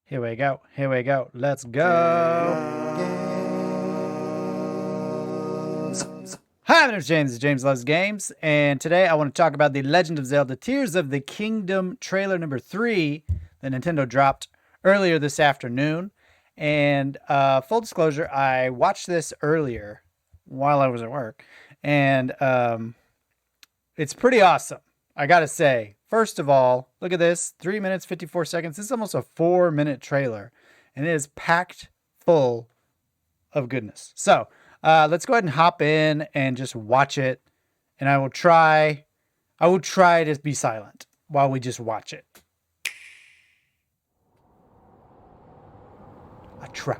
Here we go. Here we go. Let's go. Hi, my name is James. James Loves Games. And today I want to talk about the Legend of Zelda Tears of the Kingdom trailer number 3 that Nintendo dropped earlier this afternoon. And full disclosure, I watched this earlier while I was at work. And it's pretty awesome. I got to say, first of all, look at this. 3 minutes, 54 seconds. This is almost a 4-minute trailer. And it is packed full of goodness. So let's go ahead and hop in and just watch it. And I will try to be silent while we just watch it. I try.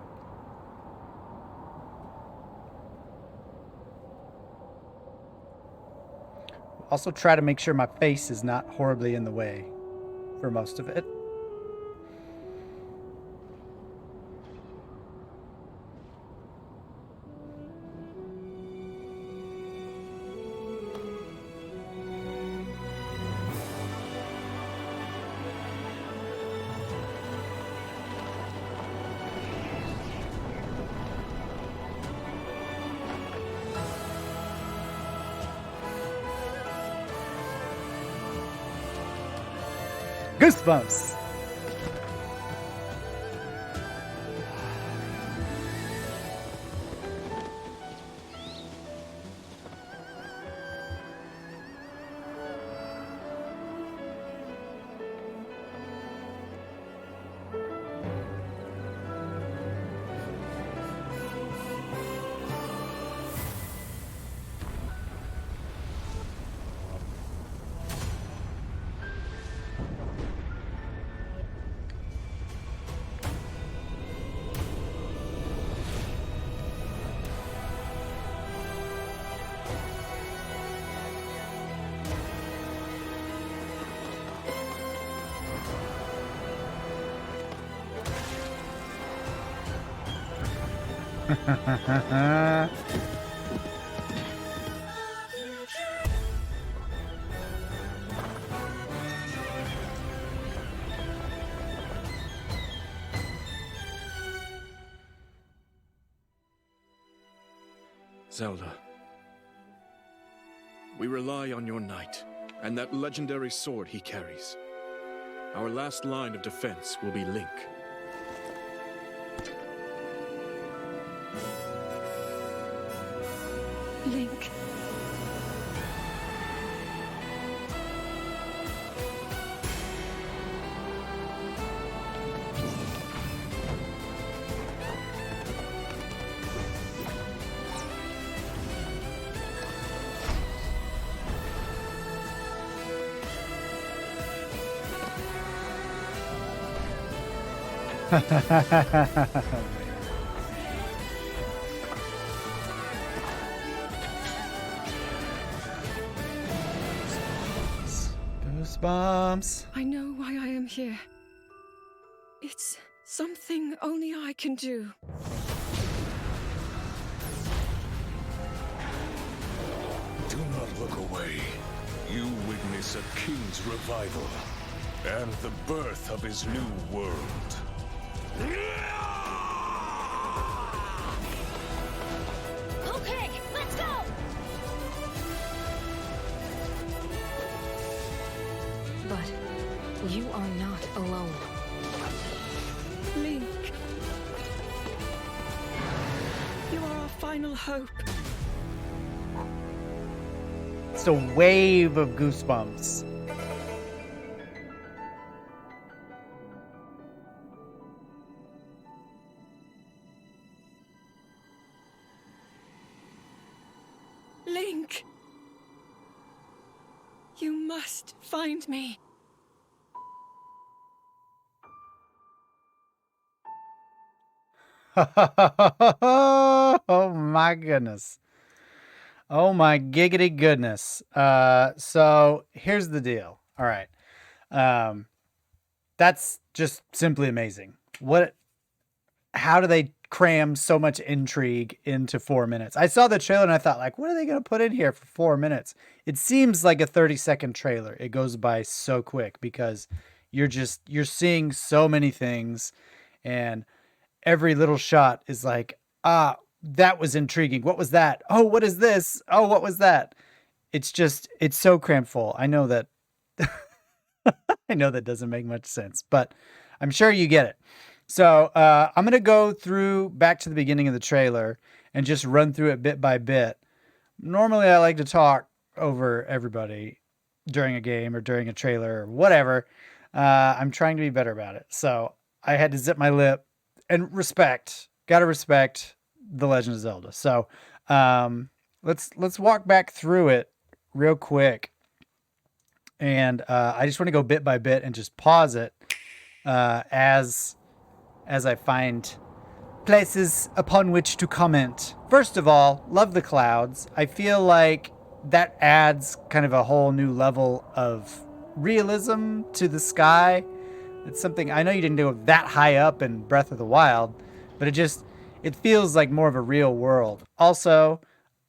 Also try to make sure my face is not horribly in the way for most of it. Goosebumps! Zelda, we rely on your knight and that legendary sword he carries. Our last line of defense will be Link. Link. Goosebumps. I know why I am here. It's something only I can do. Do not look away. You witness a king's revival and the birth of his new world. Okay, let's go! But you are not alone. Link. You are our final hope. It's a wave of goosebumps. Link. You must find me. Oh my goodness. Oh my giggity goodness. So here's the deal. All right. That's just simply amazing. How do they cram so much intrigue into 4 minutes? I saw the trailer and I thought, like, what are they going to put in here for 4 minutes? It seems like a 30-second trailer. It goes by so quick because you're seeing so many things And every little shot is like, that was intriguing. What was that? Oh, what is this? Oh, what was that? It's so crammed full. I know that I know that doesn't make much sense, but I'm sure you get it. So I'm going to go through back to the beginning of the trailer and just run through it bit by bit. Normally, I like to talk over everybody during a game or during a trailer or whatever. I'm trying to be better about it. So I had to zip my lip and got to respect The Legend of Zelda. So let's walk back through it real quick. And I just want to go bit by bit and just pause it as I find places upon which to comment. First of all, love the clouds. I feel like that adds kind of a whole new level of realism to the sky. It's something I know you didn't go that high up in Breath of the Wild, but it feels like more of a real world. Also,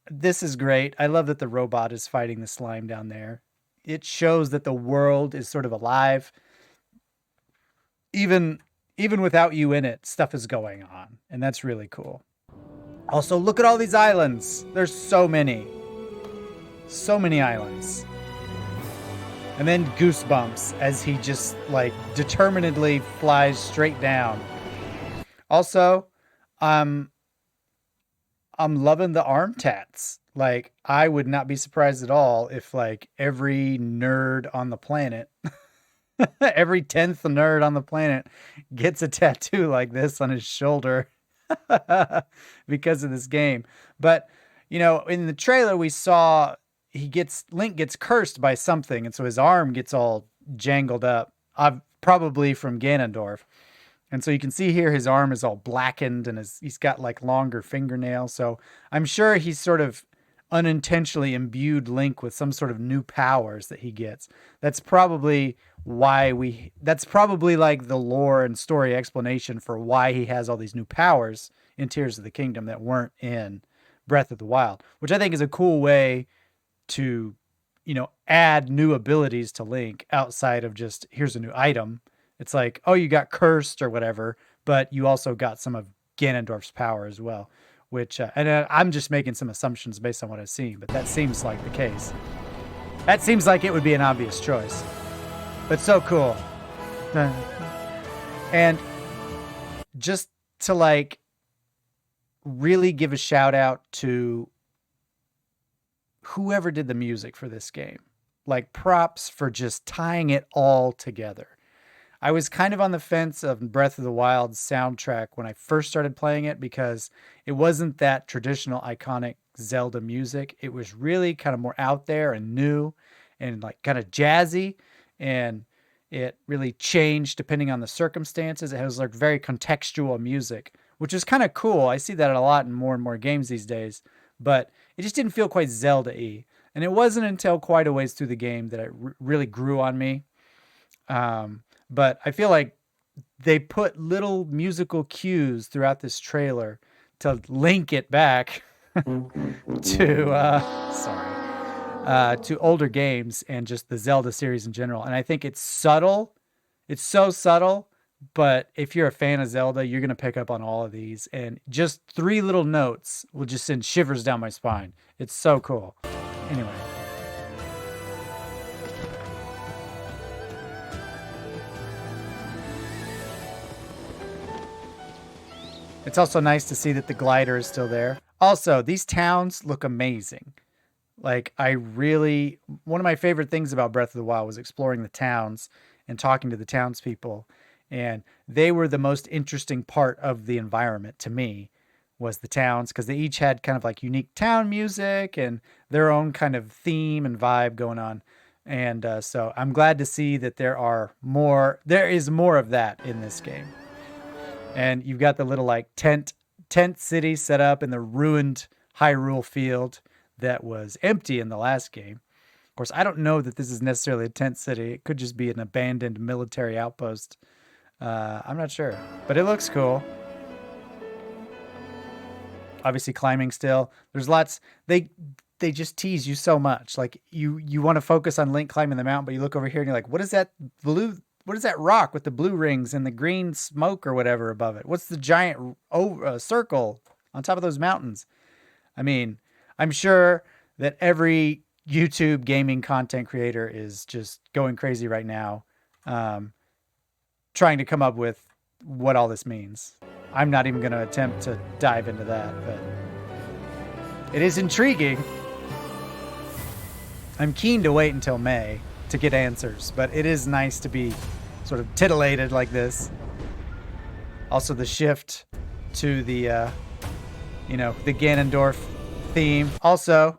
this is great. I love that the robot is fighting the slime down there. It shows that the world is sort of alive. Even without you in it, stuff is going on, and that's really cool. Also, look at all these islands. There's so many. So many islands. And then goosebumps as he just like determinedly flies straight down. Also, I'm loving the arm tats. Like, I would not be surprised at all if like every nerd on the planet, every 10th nerd on the planet gets a tattoo like this on his shoulder because of this game. But, you know, in the trailer we saw Link gets cursed by something, and so his arm gets all jangled up, probably from Ganondorf. And so you can see here his arm is all blackened and he's got like longer fingernails. So I'm sure he's sort of unintentionally imbued Link with some sort of new powers that he gets. That's probably that's probably like the lore and story explanation for why he has all these new powers in Tears of the Kingdom that weren't in Breath of the Wild, which I think is a cool way to, you know, add new abilities to Link outside of just here's a new item. It's like, oh, you got cursed or whatever, but you also got some of Ganondorf's power as well, which, I'm just making some assumptions based on what I've seen, but that seems like the case. That seems like it would be an obvious choice, but so cool. And just to like really give a shout out to whoever did the music for this game, like props for just tying it all together. I was kind of on the fence of Breath of the Wild's soundtrack when I first started playing it because it wasn't that traditional iconic Zelda music. It was really kind of more out there and new and like kind of jazzy, and it really changed depending on the circumstances. It was like very contextual music, which is kind of cool. I see that a lot in more and more games these days, but it just didn't feel quite Zelda-y. And it wasn't until quite a ways through the game that it really grew on me. But I feel like they put little musical cues throughout this trailer to link it back to older games and just the Zelda series in general. And I think it's subtle. It's so subtle, but if you're a fan of Zelda, you're going to pick up on all of these. And just 3 little notes will just send shivers down my spine. It's so cool. Anyway. It's also nice to see that the glider is still there. Also, these towns look amazing. Like, one of my favorite things about Breath of the Wild was exploring the towns and talking to the townspeople. And they were the most interesting part of the environment to me, was the towns, because they each had kind of like unique town music and their own kind of theme and vibe going on. And so I'm glad to see that there is more of that in this game. And you've got the little like tent city set up in the ruined Hyrule field that was empty in the last game. Of course, I don't know that this is necessarily a tent city. It could just be an abandoned military outpost. I'm not sure, but it looks cool. Obviously climbing still. There's lots. They just tease you so much. Like you want to focus on Link climbing the mountain, but you look over here and you're like, what is that blue what is that rock with the blue rings and the green smoke or whatever above it? What's the giant circle on top of those mountains? I mean, I'm sure that every YouTube gaming content creator is just going crazy right now, trying to come up with what all this means. I'm not even going to attempt to dive into that, but it is intriguing. I'm keen to wait until May to get answers, but it is nice to be sort of titillated like this. Also, the shift to the, the Ganondorf theme. Also,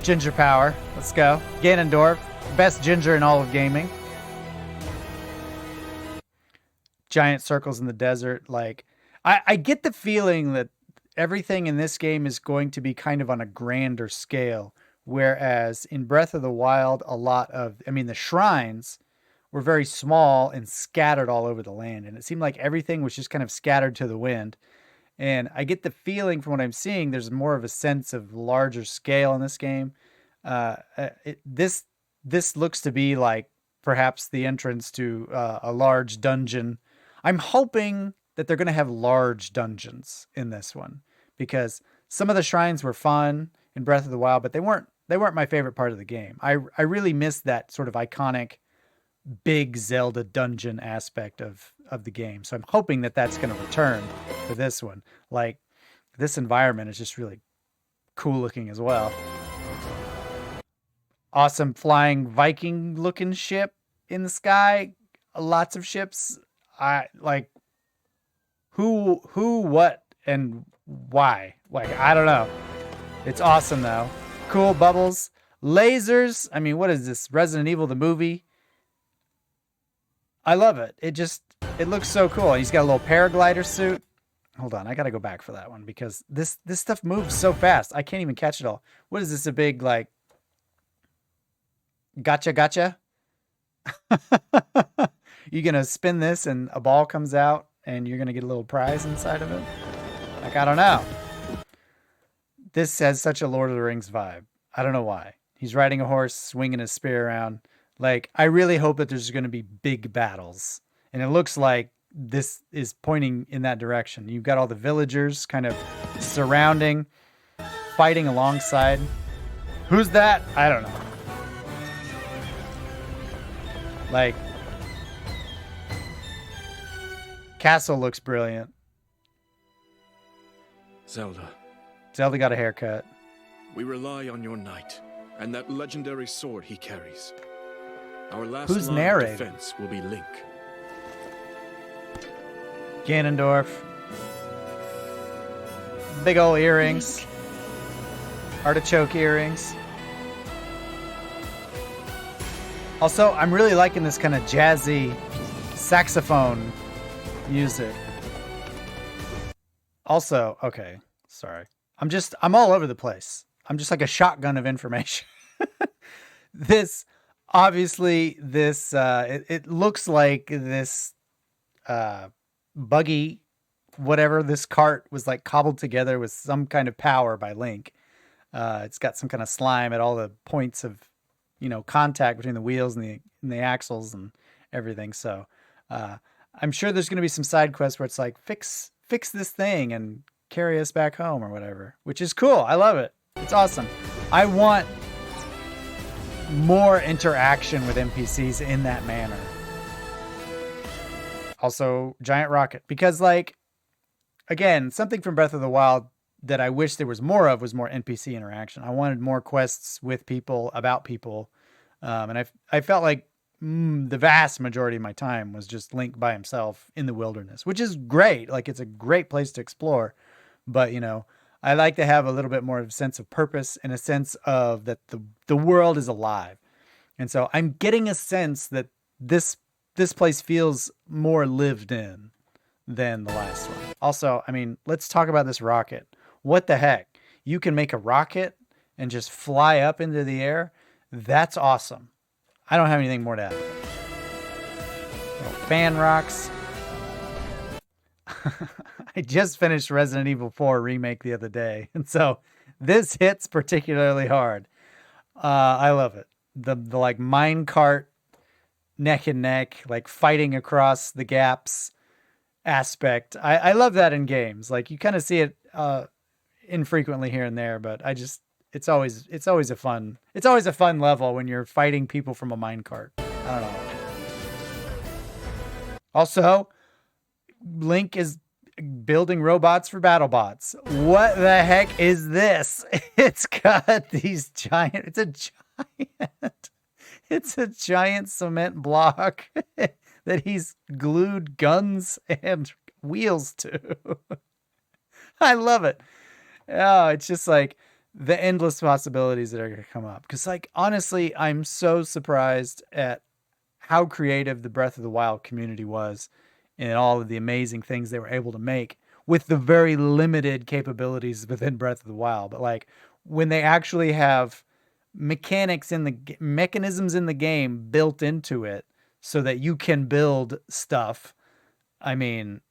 ginger power. Let's go. Ganondorf, best ginger in all of gaming. Giant circles in the desert. Like, I get the feeling that everything in this game is going to be kind of on a grander scale. Whereas in Breath of the Wild, the shrines were very small and scattered all over the land. And it seemed like everything was just kind of scattered to the wind. And I get the feeling from what I'm seeing, there's more of a sense of larger scale in this game. This looks to be like perhaps the entrance to a large dungeon. I'm hoping that they're going to have large dungeons in this one, because some of the shrines were fun in Breath of the Wild, but they weren't my favorite part of the game. I really missed that sort of iconic big Zelda dungeon aspect of the game. So I'm hoping that that's going to return for this one. Like, this environment is just really cool looking as well. Awesome flying Viking looking ship in the sky. Lots of ships. Who, what, and why? Like, I don't know. It's awesome though. Cool bubbles, lasers. I mean, what is this? Resident Evil, the movie. I love it. It looks so cool. He's got a little paraglider suit. Hold on, I gotta go back for that one because this stuff moves so fast. I can't even catch it all. What is this? A big like gotcha? You're gonna spin this and a ball comes out and you're gonna get a little prize inside of it? Like, I don't know. This has such a Lord of the Rings vibe. I don't know why. He's riding a horse, swinging his spear around. Like, I really hope that there's going to be big battles. And it looks like this is pointing in that direction. You've got all the villagers kind of surrounding, fighting alongside. Who's that? I don't know. Like, castle looks brilliant. Zelda got a haircut. We rely on your knight and that legendary sword he carries. Our last Who's line narrating? of defense will be Link. Ganondorf. Big old earrings. Artichoke earrings. Also, I'm really liking this kind of jazzy saxophone music. Also, okay, sorry. I'm all over the place. I'm just like a shotgun of information. It looks like this buggy, whatever, this cart was like cobbled together with some kind of power by Link. It's got some kind of slime at all the points of, contact between the wheels and the axles and everything. So I'm sure there's going to be some side quests where it's like, fix this thing and carry us back home or whatever, which is cool. I love it. It's awesome. I want more interaction with NPCs in that manner. Also, giant rocket, because again, something from Breath of the Wild that I wish there was more of was more NPC interaction. I wanted more quests with people, about people. And I felt like the vast majority of my time was just Link by himself in the wilderness, which is great. Like, it's a great place to explore. But, I like to have a little bit more of a sense of purpose and a sense of that the world is alive. And so I'm getting a sense that this place feels more lived in than the last one. Also, I mean, let's talk about this rocket. What the heck? You can make a rocket and just fly up into the air? That's awesome. I don't have anything more to add. Little fan rocks. I just finished Resident Evil 4 remake the other day, and so this hits particularly hard. I love it. The like minecart neck and neck, like fighting across the gaps aspect. I love that in games. Like you kind of see it infrequently here and there, but it's always a fun level when you're fighting people from a minecart. I don't know. Also, Link is building robots for battle bots. What the heck is this? It's got these giant, it's a giant cement block that he's glued guns and wheels to. I love it. Oh, it's just like the endless possibilities that are going to come up. Because, like, honestly, I'm so surprised at how creative the Breath of the Wild community was and all of the amazing things they were able to make with the very limited capabilities within Breath of the Wild. But, like, when they actually have mechanisms in the game built into it so that you can build stuff, I mean,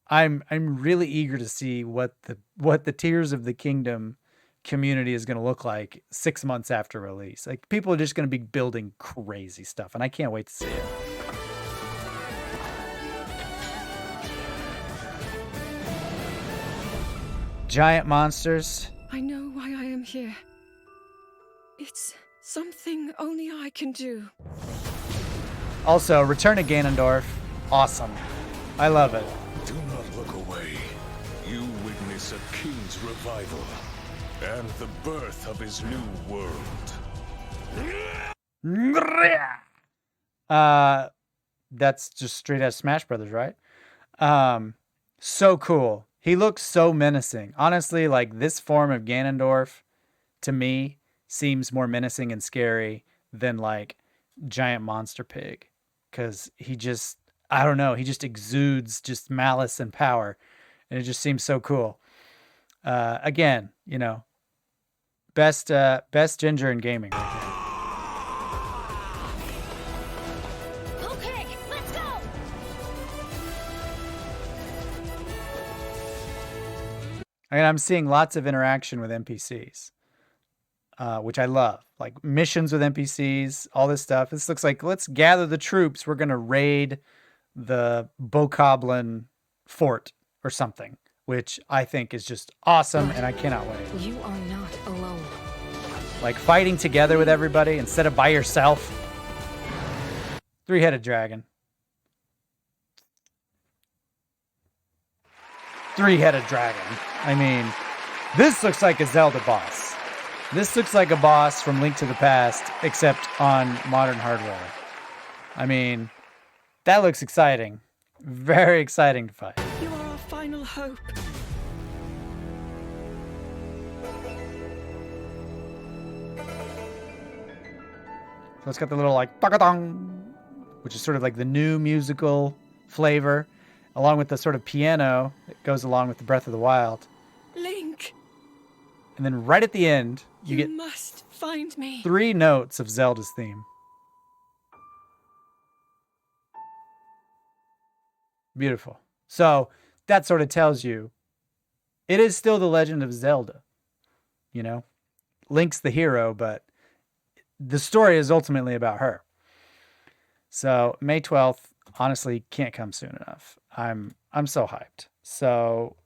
I'm really eager to see what the Tears of the Kingdom community is going to look like 6 months after release. Like, people are just going to be building crazy stuff, and I can't wait to see it. Giant monsters. I know why I am here. It's something only I can do. Also, Return of Ganondorf. Awesome. I love it. Do not look away. You witness a king's revival and the birth of his new world. That's just straight out Smash Brothers, right? So cool. He looks so menacing. Honestly, like, this form of Ganondorf, to me, seems more menacing and scary than, like, Giant Monster Pig. Because he just, I don't know, he just exudes just malice and power. And it just seems so cool. Again, you know, best ginger in gaming. Okay, let's go. And I'm seeing lots of interaction with NPCs, which I love. Like missions with NPCs, all this stuff. This looks like, let's gather the troops. We're going to raid the Bokoblin fort or something, which I think is just awesome, and I cannot wait. You are not alone. Like fighting together with everybody instead of by yourself. Three-headed dragon. Three-headed dragon. I mean, this looks like a Zelda boss. This looks like a boss from Link to the Past, except on modern hardware. I mean, that looks exciting. Very exciting to fight. You are our final hope. So it's got the little like pakadong, which is sort of like the new musical flavor, along with the sort of piano that goes along with the Breath of the Wild. Link, And then right at the end, you get must find me. 3 notes of Zelda's theme. Beautiful. So that sort of tells you it is still the Legend of Zelda. You know, Link's the hero, but the story is ultimately about her. So May 12th, honestly, can't come soon enough. I'm so hyped. So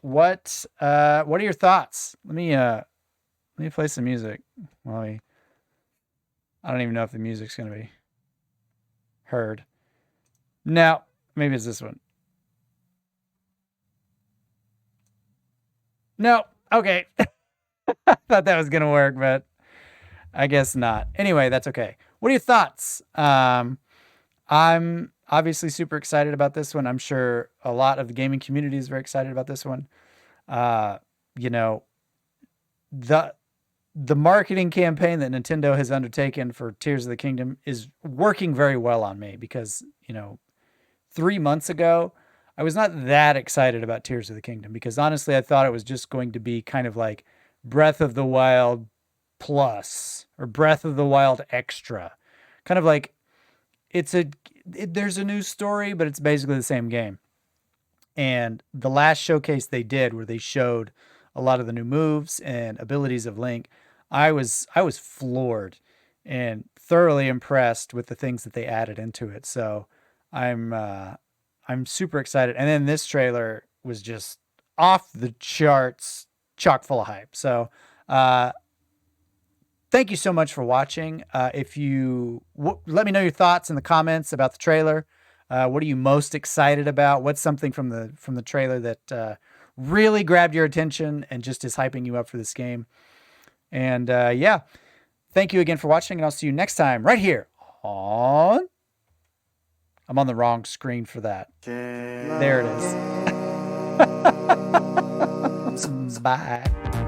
what are your thoughts? Let me play some music. I don't even know if the music's gonna be heard. No, maybe it's this one. No, okay. I thought that was gonna work, but I guess not. Anyway, that's okay. What are your thoughts? I'm obviously super excited about this one. I'm sure a lot of the gaming community is very excited about this one. You know, the marketing campaign that Nintendo has undertaken for Tears of the Kingdom is working very well on me because, you know, 3 months ago, I was not that excited about Tears of the Kingdom because honestly, I thought it was just going to be kind of like Breath of the Wild Plus or Breath of the Wild Extra. Kind of like there's a new story, but it's basically the same game. And the last showcase they did where they showed a lot of the new moves and abilities of Link, I was floored and thoroughly impressed with the things that they added into it. So I'm super excited. And then this trailer was just off the charts, chock full of hype. So thank you so much for watching. If you let me know your thoughts in the comments about the trailer. What are you most excited about? What's something from the trailer that really grabbed your attention and just is hyping you up for this game? And yeah, thank you again for watching, and I'll see you next time right here on... I'm on the wrong screen for that. There it is. Bye.